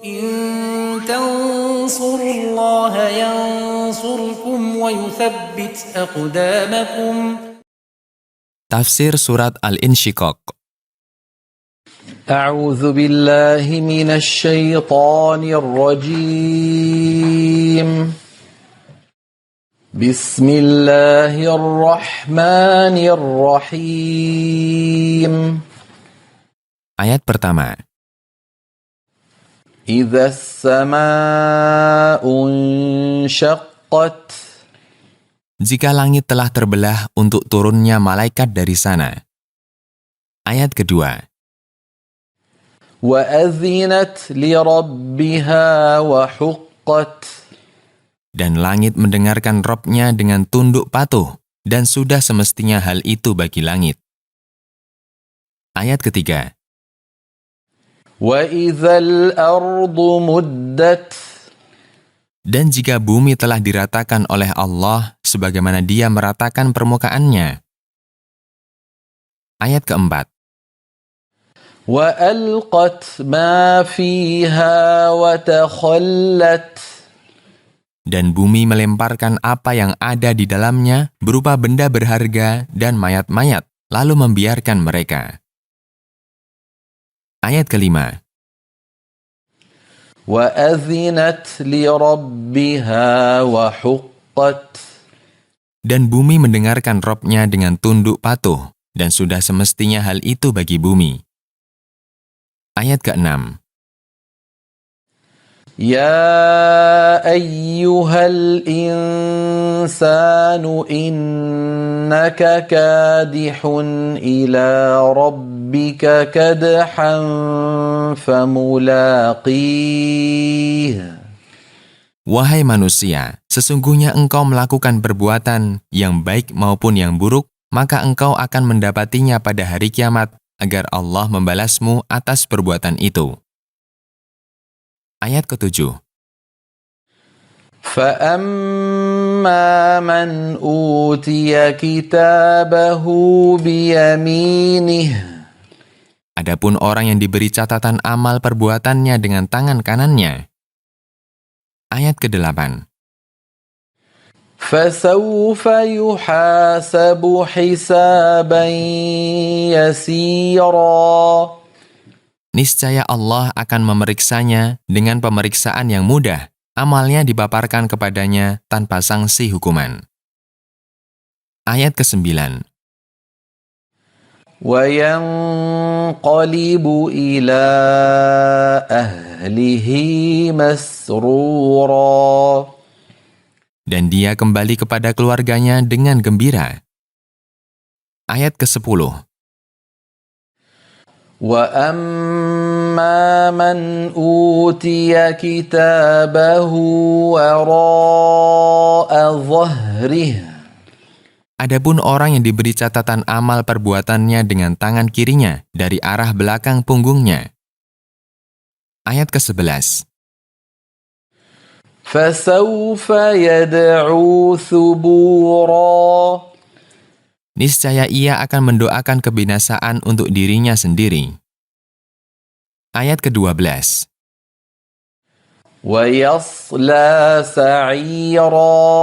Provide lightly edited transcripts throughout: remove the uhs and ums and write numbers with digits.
إن تنصروا الله ينصركم ويثبت أقدامكم. Tafsir Surat Al-Insyiqaq. أعوذ بالله من الشيطان الرجيم. بسم الله الرحمن الرحيم. Ayat pertama. إذا السماء انشقت. Jika langit telah terbelah untuk turunnya malaikat dari sana. Ayat kedua. وأذنت لربها وحقت. Dan langit mendengarkan Robnya dengan tunduk patuh, dan sudah semestinya hal itu bagi langit. Ayat ketiga. وَإِذَا الْأَرْضُ مُدَّتْ. Dan jika bumi telah diratakan oleh Allah sebagaimana Dia meratakan permukaannya. Ayat keempat. وَأَلْقَتْ مَا فِيهَا وَتَخَلَّتْ. Dan bumi melemparkan apa yang ada di dalamnya berupa benda berharga dan mayat-mayat, lalu membiarkan mereka. Ayat kelima. وَأَذِنَتْ لِرَبِّهَا وَحُقَّتْ. Dan bumi mendengarkan Robnya dengan tunduk patuh, dan sudah semestinya hal itu bagi bumi. Ayat keenam. يَا أَيُّهَا الْإِنسَانُ إِنَّكَ كَادِحٌ إِلَى رَبِّكَ كَدْحًا فَمُلَاقِيهِ. Wahai manusia, sesungguhnya engkau melakukan perbuatan yang baik maupun yang buruk, maka engkau akan mendapatinya pada hari kiamat, agar Allah membalasmu atas perbuatan itu. Ayat ketujuh. فَأَمَّا مَنْ أُوتِيَ كِتَابَهُ بِيَمِينِهِ. Adapun orang yang diberi catatan amal perbuatannya dengan tangan kanannya. Ayat ke-8. فَسَوْفَ يُحَاسَبُ حِسَابًا يَسِيرًا. Niscaya Allah akan memeriksanya dengan pemeriksaan yang mudah. Amalnya dipaparkan kepadanya tanpa sanksi hukuman. Ayat ke-9. وَيَنْقَلِبُ إِلَى أَهْلِهِ مَسْرُورًا. Dan dia kembali kepada keluarganya dengan gembira. Ayat ke-10. وَأَمَّا مَنْ أُوتِيَ كِتَابَهُ وَرَاءَ ظَهْرِهِ. Adapun orang yang diberi catatan amal perbuatannya dengan tangan kirinya dari arah belakang punggungnya. Ayat ke-11. فَسَوْفَ يَدْعُو ثُبُورًا. Niscaya ia akan mendoakan kebinasaan untuk dirinya sendiri. Ayat ke-12. وَيَصْلَى سَعِيرًا.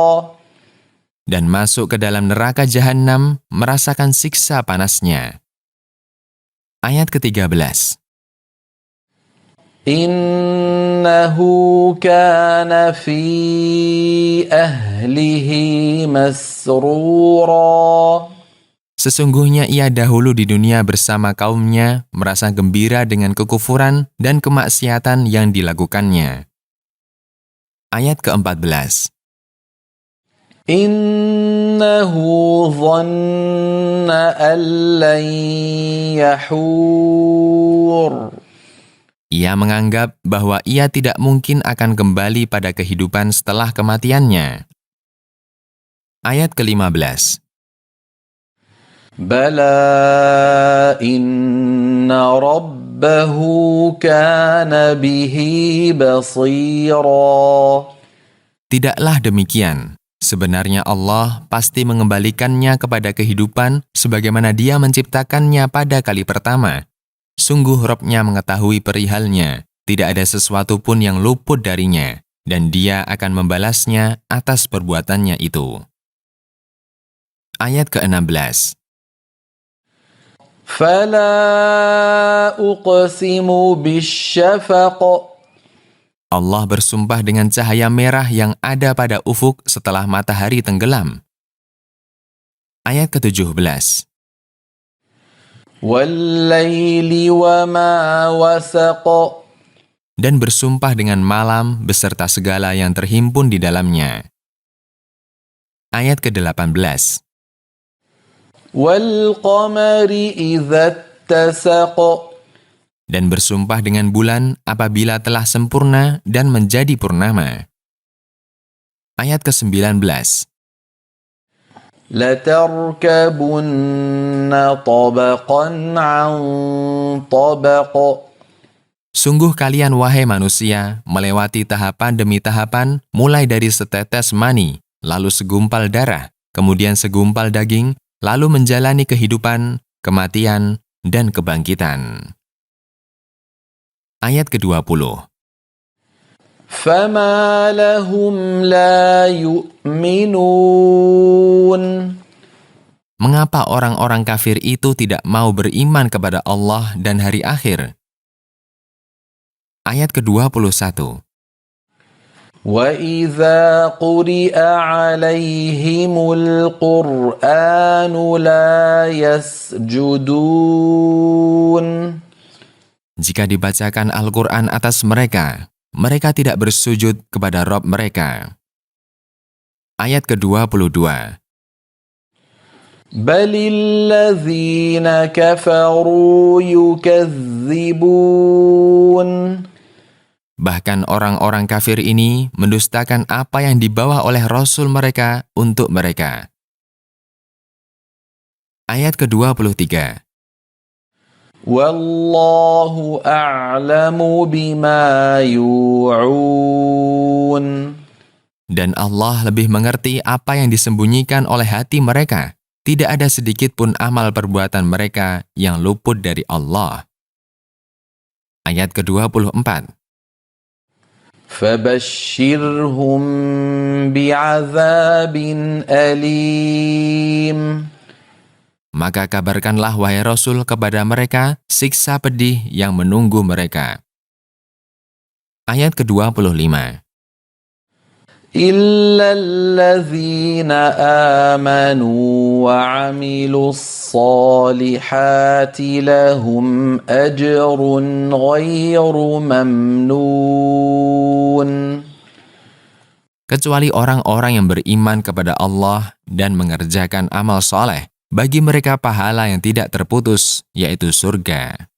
Dan masuk ke dalam neraka jahanam merasakan siksa panasnya. Ayat ke-13. إِنَّهُ كَانَ فِي أَهْلِهِ مَسْرُورًا. Sesungguhnya ia dahulu di dunia bersama kaumnya merasa gembira dengan kekufuran dan kemaksiatan yang dilakukannya. Ayat ke-14. إِنَّهُ ظَنَّ أَن لَّن يَحُورَ. Ia menganggap bahwa ia tidak mungkin akan kembali pada kehidupan setelah kematiannya. Ayat ke-15. بَلَى إِنَّ رَبَّهُ كَانَ بِهِ بَصِيرًا. Tidaklah demikian. Sebenarnya Allah pasti mengembalikannya kepada kehidupan sebagaimana Dia menciptakannya pada kali pertama. Sungguh Rabb-Nya mengetahui perihalnya. tidak ada sesuatu pun yang luput darinya, dan Dia akan membalasnya atas perbuatannya itu. Ayat ke-16. فلا أقسم بالشفق Allah bersumpah dengan cahaya merah yang ada pada ufuk setelah matahari tenggelam. Ayat ke-17. والليل وما وسق Dan bersumpah dengan malam beserta segala yang terhimpun di dalamnya. Ayat ke-18. والقمر إذا اتسق Dan bersumpah dengan bulan apabila telah sempurna dan menjadi purnama. Ayat ke-19. لتركبن طبقا عن طبق Sungguh kalian, wahai manusia, melewati tahapan demi tahapan, mulai dari setetes mani, lalu segumpal darah, kemudian segumpal daging, lalu menjalani kehidupan, kematian, dan kebangkitan. Ayat ke-20. فما لهم لا يؤمنون Mengapa orang-orang kafir itu tidak mau beriman kepada Allah dan hari akhir? Ayat ke-21. وإذا قرئ عليهم القرآن لا يسجدون Jika dibacakan Al-Quran atas mereka, mereka tidak bersujud kepada Rabb mereka. Ayat ke-22. بل الذين كفروا يكذبون Bahkan orang-orang kafir ini mendustakan apa yang dibawa oleh Rasul mereka untuk mereka. Ayat ke-23. والله أعلم بما يوعون Dan Allah lebih mengerti apa yang disembunyikan oleh hati mereka. Tidak ada sedikit pun amal perbuatan mereka yang luput dari Allah. Ayat ke-24. فبشرهم بعذاب أليم Maka kabarkanlah, wahai Rasul, kepada mereka siksa pedih yang menunggu mereka. Ayat ke-25. إلا الذين آمنوا وعملوا الصالحات لهم أجر غير ممنون Kecuali orang-orang yang beriman kepada Allah dan mengerjakan amal soleh, bagi mereka pahala yang tidak terputus, yaitu surga.